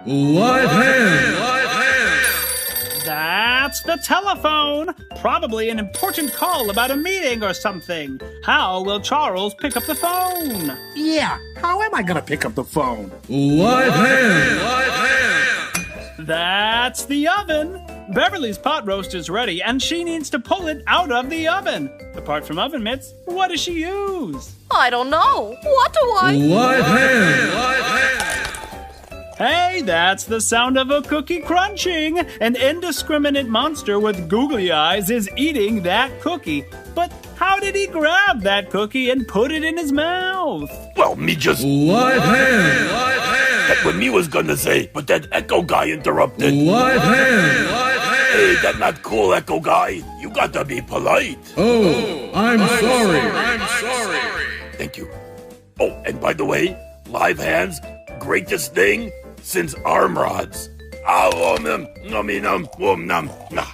Live hand! That's the telephone. Probably an important call about a meeting or something. How will Charles pick up the phone? Yeah, how am I gonna pick up the phone? Live hand! That's the oven. Beverly's pot roast is ready, and she needs to pull it out of the oven. Apart from oven mitts, what does she use? I don't know. What do I... Live hand! Hey, that's the sound of a cookie crunching. An indiscriminate monster with googly eyes is eating that cookie. But how did he grab that cookie and put it in his mouth? Well, me just... Live hand! That's what me was gonna say, but that Echo guy interrupted. Live hand! Hey, that's not cool, Echo guy. You gotta be polite. Oh, I'm sorry. Thank you. Oh, and by the way, live hands, greatest thing since arm rods. Ah, nom, nom, nom, nom, nom.